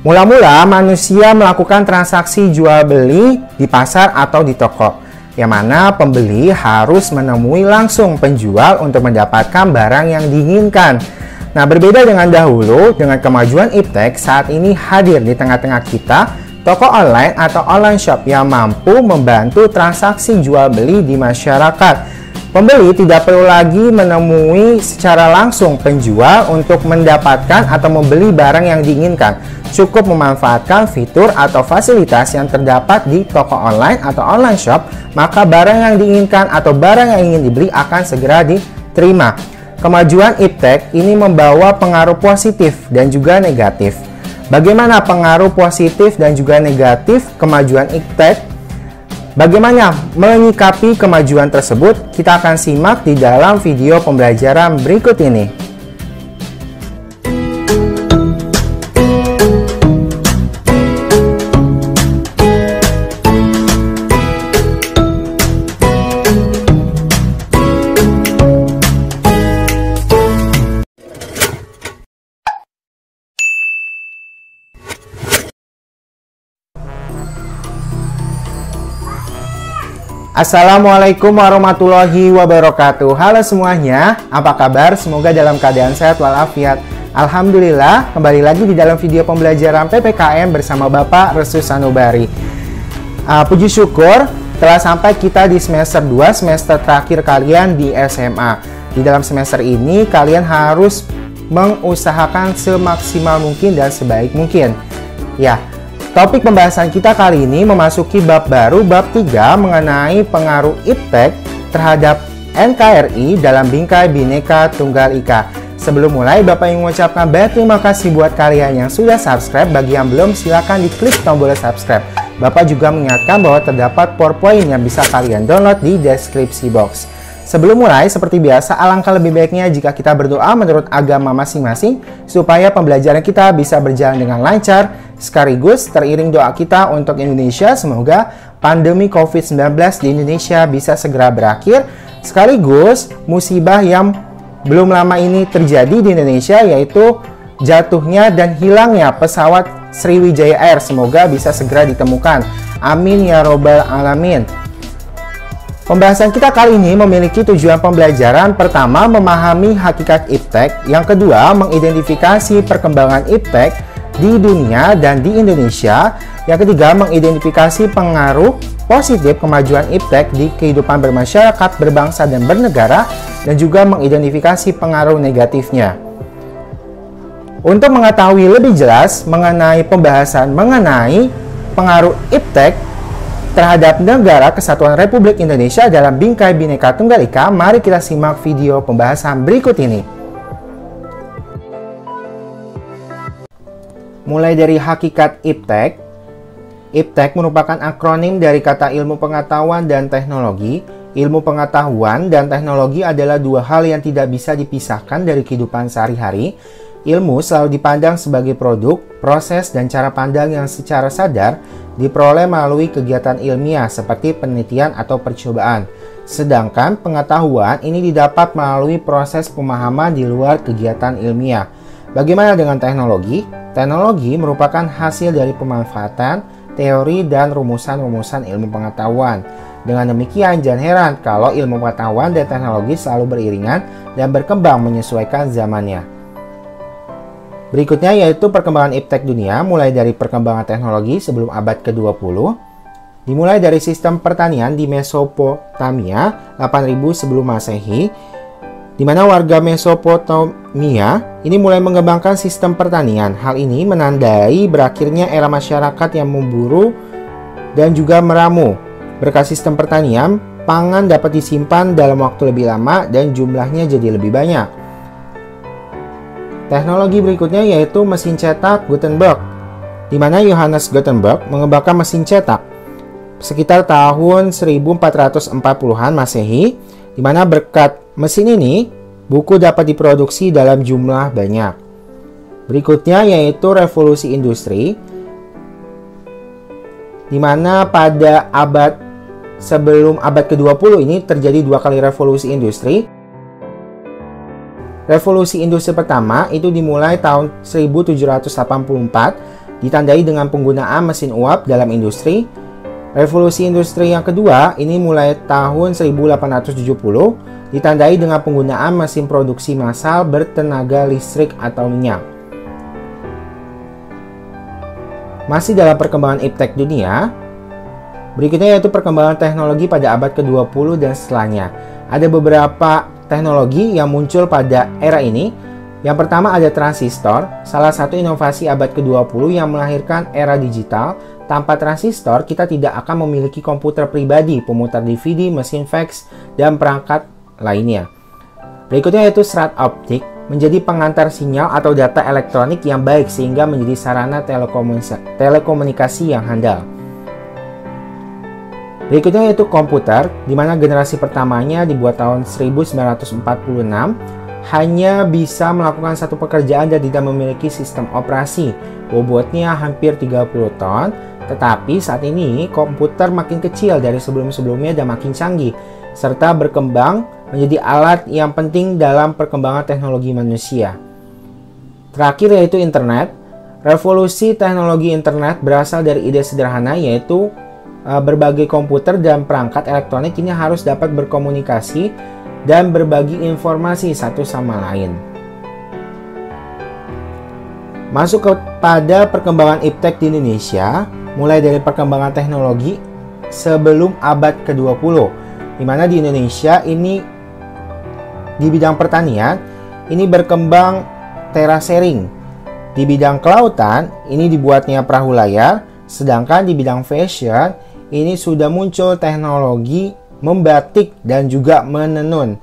Mula-mula manusia melakukan transaksi jual beli di pasar atau di toko, yang mana pembeli harus menemui langsung penjual untuk mendapatkan barang yang diinginkan. Nah, berbeda dengan dahulu, dengan kemajuan iptek, saat ini hadir di tengah-tengah kita toko online atau online shop yang mampu membantu transaksi jual beli di masyarakat. Pembeli tidak perlu lagi menemui secara langsung penjual untuk mendapatkan atau membeli barang yang diinginkan. Cukup memanfaatkan fitur atau fasilitas yang terdapat di toko online atau online shop, maka barang yang diinginkan atau barang yang ingin dibeli akan segera diterima. Kemajuan iptek ini membawa pengaruh positif dan juga negatif. Bagaimana pengaruh positif dan juga negatif kemajuan iptek? Bagaimana menyikapi kemajuan tersebut? Kita akan simak di dalam video pembelajaran berikut ini. Assalamualaikum warahmatullahi wabarakatuh. Halo semuanya, apa kabar? Semoga dalam keadaan sehat walafiat. Alhamdulillah, kembali lagi di dalam video pembelajaran PPKM bersama Bapak Restu Sanubari. Puji syukur telah sampai kita di semester 2, semester terakhir kalian di SMA. Di dalam semester ini kalian harus mengusahakan semaksimal mungkin dan sebaik mungkin. Ya, topik pembahasan kita kali ini memasuki bab baru, bab 3 mengenai pengaruh iptek terhadap NKRI dalam Bingkai Bhinneka Tunggal Ika. Sebelum mulai, Bapak ingin mengucapkan banyak terima kasih buat kalian yang sudah subscribe. Bagi yang belum, silahkan diklik tombol subscribe. Bapak juga mengingatkan bahwa terdapat PowerPoint yang bisa kalian download di deskripsi box. Sebelum mulai, seperti biasa, alangkah lebih baiknya jika kita berdoa menurut agama masing-masing supaya pembelajaran kita bisa berjalan dengan lancar. Sekaligus teriring doa kita untuk Indonesia, semoga pandemi COVID-19 di Indonesia bisa segera berakhir. Sekaligus musibah yang belum lama ini terjadi di Indonesia, yaitu jatuhnya dan hilangnya pesawat Sriwijaya Air, semoga bisa segera ditemukan. Amin ya robbal alamin. Pembahasan kita kali ini memiliki tujuan pembelajaran. Pertama, memahami hakikat iptek. Yang kedua, mengidentifikasi perkembangan iptek di dunia dan di Indonesia. Yang ketiga, mengidentifikasi pengaruh positif kemajuan iptek di kehidupan bermasyarakat, berbangsa, dan bernegara. Dan juga mengidentifikasi pengaruh negatifnya. Untuk mengetahui lebih jelas mengenai pembahasan mengenai pengaruh iptek terhadap Negara Kesatuan Republik Indonesia dalam Bingkai Bhinneka Tunggal Ika, mari kita simak video pembahasan berikut ini. Mulai dari hakikat iptek. Iptek merupakan akronim dari kata ilmu pengetahuan dan teknologi. Ilmu pengetahuan dan teknologi adalah dua hal yang tidak bisa dipisahkan dari kehidupan sehari-hari. Ilmu selalu dipandang sebagai produk, proses, dan cara pandang yang secara sadar diperoleh melalui kegiatan ilmiah seperti penelitian atau percobaan. Sedangkan pengetahuan ini didapat melalui proses pemahaman di luar kegiatan ilmiah. Bagaimana dengan teknologi? Teknologi merupakan hasil dari pemanfaatan teori dan rumusan-rumusan ilmu pengetahuan. Dengan demikian, jangan heran kalau ilmu pengetahuan dan teknologi selalu beriringan dan berkembang menyesuaikan zamannya. Berikutnya yaitu perkembangan iptek dunia, mulai dari perkembangan teknologi sebelum abad ke-20. Dimulai dari sistem pertanian di Mesopotamia 8000 sebelum Masehi, di mana warga Mesopotamia ini mulai mengembangkan sistem pertanian. Hal ini menandai berakhirnya era masyarakat yang memburu dan juga meramu. Berkat sistem pertanian, pangan dapat disimpan dalam waktu lebih lama dan jumlahnya jadi lebih banyak. Teknologi berikutnya yaitu mesin cetak Gutenberg, di mana Johannes Gutenberg mengembangkan mesin cetak sekitar tahun 1440-an Masehi, di mana berkat mesin ini buku dapat diproduksi dalam jumlah banyak. Berikutnya yaitu revolusi industri, di mana pada sebelum abad ke-20 ini terjadi dua kali revolusi industri. Revolusi industri pertama itu dimulai tahun 1784 ditandai dengan penggunaan mesin uap dalam industri. Revolusi industri yang kedua ini mulai tahun 1870, ditandai dengan penggunaan mesin produksi massal bertenaga listrik atau minyak. Masih dalam perkembangan iptek dunia, berikutnya yaitu perkembangan teknologi pada abad ke-20 dan setelahnya. Ada beberapa teknologi yang muncul pada era ini. Yang pertama ada transistor, salah satu inovasi abad ke-20 yang melahirkan era digital. Tanpa transistor, kita tidak akan memiliki komputer pribadi, pemutar DVD, mesin fax, dan perangkat lainnya. Berikutnya yaitu serat optik, menjadi pengantar sinyal atau data elektronik yang baik sehingga menjadi sarana telekomunikasi yang handal. Berikutnya yaitu komputer, di mana generasi pertamanya dibuat tahun 1946, hanya bisa melakukan satu pekerjaan dan tidak memiliki sistem operasi. Bobotnya hampir 30 ton, tetapi saat ini komputer makin kecil dari sebelum-sebelumnya dan makin canggih, serta berkembang menjadi alat yang penting dalam perkembangan teknologi manusia. Terakhir yaitu internet. Revolusi teknologi internet berasal dari ide sederhana, yaitu berbagai komputer dan perangkat elektronik ini harus dapat berkomunikasi dan berbagi informasi satu sama lain. Masuk kepada perkembangan iptek di Indonesia, mulai dari perkembangan teknologi sebelum abad ke-20, di mana di Indonesia ini di bidang pertanian ini berkembang terasering. Di bidang kelautan ini dibuatnya perahu layar, sedangkan di bidang fashion ini sudah muncul teknologi membatik dan juga menenun.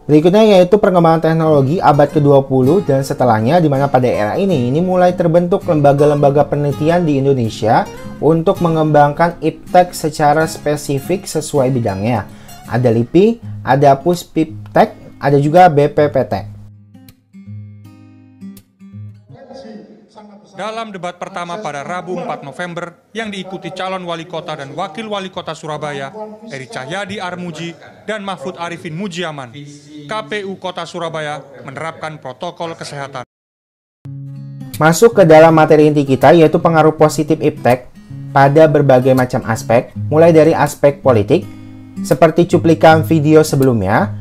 Berikutnya yaitu perkembangan teknologi abad ke-20 dan setelahnya, di mana pada era ini mulai terbentuk lembaga-lembaga penelitian di Indonesia untuk mengembangkan iptek secara spesifik sesuai bidangnya. Ada LIPI, ada Puspiptek, ada juga BPPT. Dalam debat pertama pada Rabu 4 November yang diikuti calon wali kota dan wakil wali kota Surabaya, Eri Cahyadi Armuji dan Mahfud Arifin Mujiaman, KPU Kota Surabaya menerapkan protokol kesehatan. Masuk ke dalam materi inti kita, yaitu pengaruh positif iptek pada berbagai macam aspek, mulai dari aspek politik, seperti cuplikan video sebelumnya,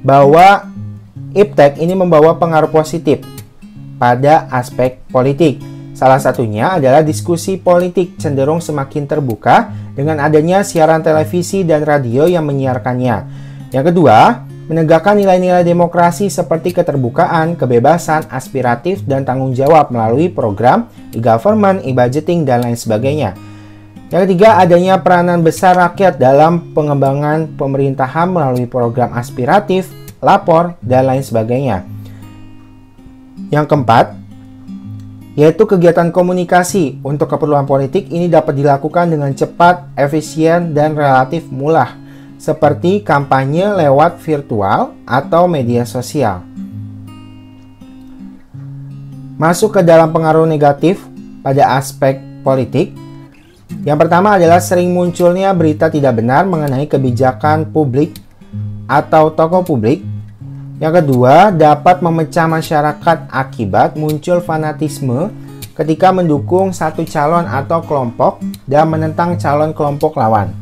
bahwa iptek ini membawa pengaruh positif pada aspek politik. Salah satunya adalah diskusi politik cenderung semakin terbuka dengan adanya siaran televisi dan radio yang menyiarkannya. Yang kedua, menegakkan nilai-nilai demokrasi seperti keterbukaan, kebebasan, aspiratif, dan tanggung jawab melalui program, e-government, e-budgeting, dan lain sebagainya. Yang ketiga, adanya peranan besar rakyat dalam pengembangan pemerintahan melalui program aspiratif, lapor, dan lain sebagainya. Yang keempat, yaitu kegiatan komunikasi untuk keperluan politik ini dapat dilakukan dengan cepat, efisien, dan relatif murah, seperti kampanye lewat virtual atau media sosial. Masuk ke dalam pengaruh negatif pada aspek politik. Yang pertama adalah sering munculnya berita tidak benar mengenai kebijakan publik atau tokoh publik. Yang kedua, dapat memecah masyarakat akibat muncul fanatisme ketika mendukung satu calon atau kelompok dan menentang calon kelompok lawan.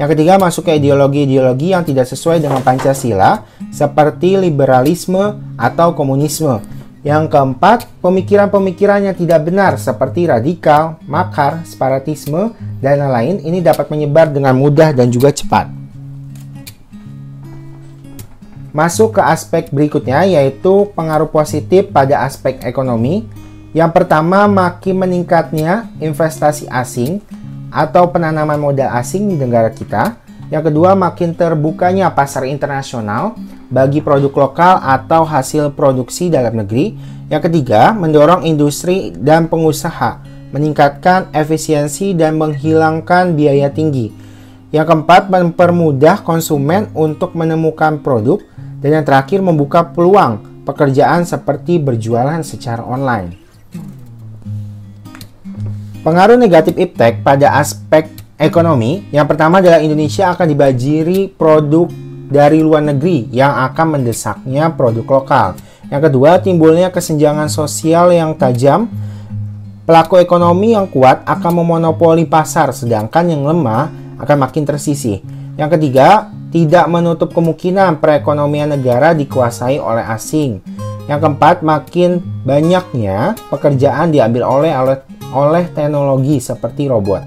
Yang ketiga, masuk ke ideologi-ideologi yang tidak sesuai dengan Pancasila, seperti liberalisme atau komunisme. Yang keempat, pemikiran-pemikiran yang tidak benar seperti radikal, makar, separatisme, dan lain-lain ini dapat menyebar dengan mudah dan juga cepat. Masuk ke aspek berikutnya, yaitu pengaruh positif pada aspek ekonomi. Yang pertama, makin meningkatnya investasi asing atau penanaman modal asing di negara kita. Yang kedua, makin terbukanya pasar internasional bagi produk lokal atau hasil produksi dalam negeri. Yang ketiga, mendorong industri dan pengusaha meningkatkan efisiensi dan menghilangkan biaya tinggi. Yang keempat, mempermudah konsumen untuk menemukan produk. Dan yang terakhir, membuka peluang pekerjaan seperti berjualan secara online. Pengaruh negatif iptek pada aspek ekonomi, yang pertama adalah Indonesia akan dibanjiri produk dari luar negeri yang akan mendesaknya produk lokal. Yang kedua, timbulnya kesenjangan sosial yang tajam. Pelaku ekonomi yang kuat akan memonopoli pasar, sedangkan yang lemah akan makin tersisih. Yang ketiga, tidak menutup kemungkinan perekonomian negara dikuasai oleh asing. Yang keempat, makin banyaknya pekerjaan diambil oleh teknologi seperti robot.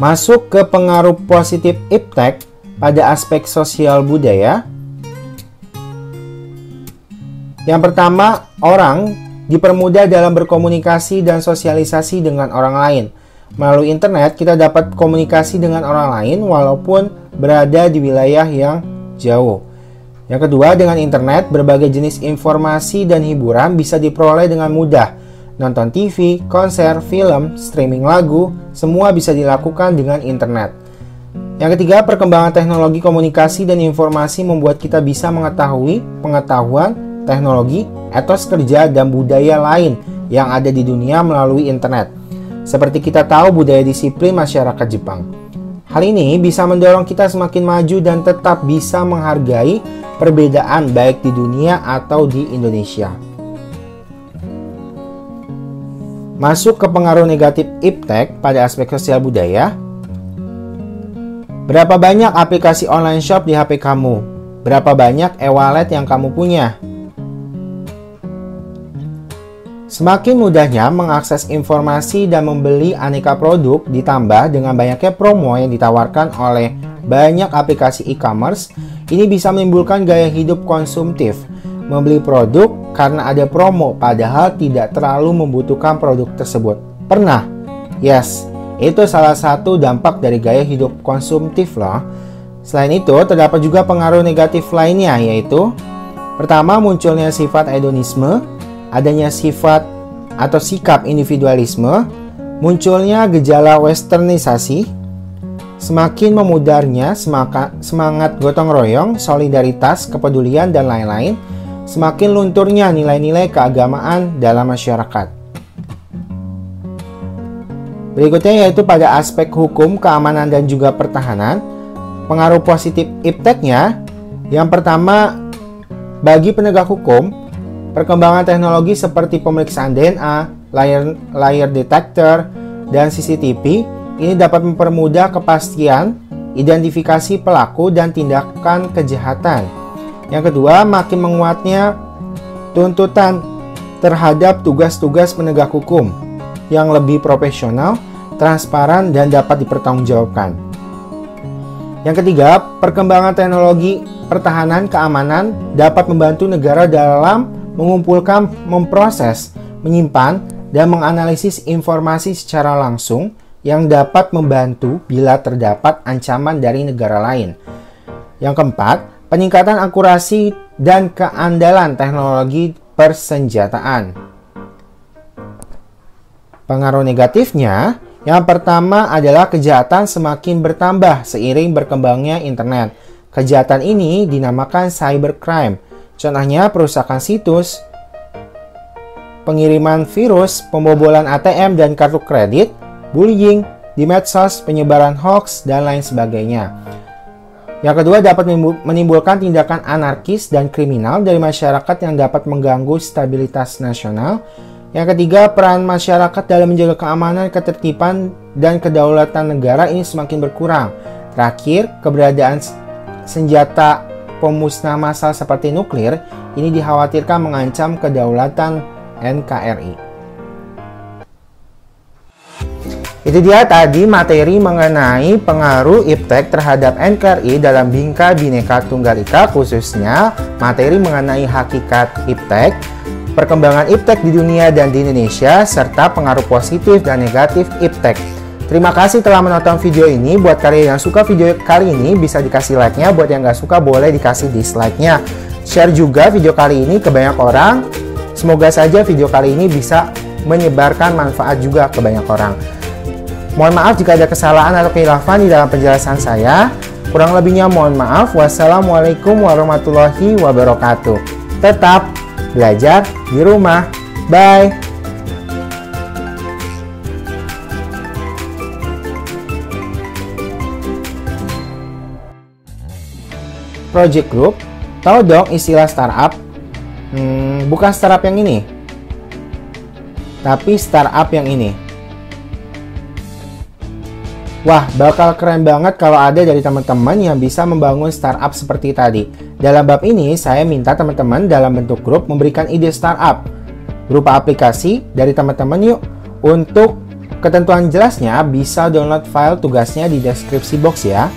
Masuk ke pengaruh positif iptek pada aspek sosial budaya. Yang pertama, orang dipermudah dalam berkomunikasi dan sosialisasi dengan orang lain. Melalui internet, kita dapat komunikasi dengan orang lain walaupun berada di wilayah yang jauh. Yang kedua, dengan internet, berbagai jenis informasi dan hiburan bisa diperoleh dengan mudah. Nonton TV, konser, film, streaming lagu, semua bisa dilakukan dengan internet. Yang ketiga, perkembangan teknologi komunikasi dan informasi membuat kita bisa mengetahui pengetahuan, teknologi, etos kerja, dan budaya lain yang ada di dunia melalui internet. Seperti kita tahu budaya disiplin masyarakat Jepang. Hal ini bisa mendorong kita semakin maju dan tetap bisa menghargai perbedaan baik di dunia atau di Indonesia. Masuk ke pengaruh negatif iptek pada aspek sosial budaya. Berapa banyak aplikasi online shop di HP kamu? Berapa banyak e-wallet yang kamu punya? Semakin mudahnya mengakses informasi dan membeli aneka produk ditambah dengan banyaknya promo yang ditawarkan oleh banyak aplikasi e-commerce, ini bisa menimbulkan gaya hidup konsumtif. Membeli produk karena ada promo padahal tidak terlalu membutuhkan produk tersebut. Pernah? Yes, itu salah satu dampak dari gaya hidup konsumtif loh. Selain itu, terdapat juga pengaruh negatif lainnya, yaitu pertama, munculnya sifat hedonisme, adanya sifat atau sikap individualisme, munculnya gejala westernisasi, semakin memudarnya semangat gotong royong, solidaritas, kepedulian, dan lain-lain, semakin lunturnya nilai-nilai keagamaan dalam masyarakat. Berikutnya yaitu pada aspek hukum, keamanan, dan juga pertahanan. Pengaruh positif ipteknya, yang pertama, bagi penegak hukum, perkembangan teknologi seperti pemeriksaan DNA, layar detector, dan CCTV ini dapat mempermudah kepastian, identifikasi pelaku, dan tindakan kejahatan. Yang kedua, makin menguatnya tuntutan terhadap tugas-tugas penegak hukum yang lebih profesional, transparan, dan dapat dipertanggungjawabkan. Yang ketiga, perkembangan teknologi pertahanan keamanan dapat membantu negara dalam mengumpulkan, memproses, menyimpan, dan menganalisis informasi secara langsung yang dapat membantu bila terdapat ancaman dari negara lain. Yang keempat, peningkatan akurasi dan keandalan teknologi persenjataan. Pengaruh negatifnya, yang pertama adalah kejahatan semakin bertambah seiring berkembangnya internet. Kejahatan ini dinamakan cybercrime. Contohnya perusakan situs, pengiriman virus, pembobolan ATM dan kartu kredit, bullying di medsos, penyebaran hoax, dan lain sebagainya. Yang kedua, dapat menimbulkan tindakan anarkis dan kriminal dari masyarakat yang dapat mengganggu stabilitas nasional. Yang ketiga, peran masyarakat dalam menjaga keamanan, ketertiban, dan kedaulatan negara ini semakin berkurang. Terakhir, keberadaan senjata pemusnah massal seperti nuklir ini dikhawatirkan mengancam kedaulatan NKRI. Itu dia tadi materi mengenai pengaruh iptek terhadap NKRI dalam Bhinneka Bhinneka Tunggal Ika, khususnya materi mengenai hakikat iptek, perkembangan iptek di dunia dan di Indonesia, serta pengaruh positif dan negatif iptek. Terima kasih telah menonton video ini. Buat kalian yang suka video kali ini bisa dikasih like-nya. Buat yang nggak suka boleh dikasih dislike-nya. Share juga video kali ini ke banyak orang. Semoga saja video kali ini bisa menyebarkan manfaat juga ke banyak orang. Mohon maaf jika ada kesalahan atau kekhilafan di dalam penjelasan saya. Kurang lebihnya mohon maaf. Wassalamualaikum warahmatullahi wabarakatuh. Tetap belajar di rumah. Bye. project group. Tahu dong istilah startup? Bukan startup yang ini, tapi startup yang ini. Wah, bakal keren banget kalau ada dari teman-teman yang bisa membangun startup seperti tadi. Dalam bab ini, saya minta teman-teman dalam bentuk grup memberikan ide startup berupa aplikasi dari teman-teman yuk. Untuk ketentuan jelasnya, bisa download file tugasnya di deskripsi box ya.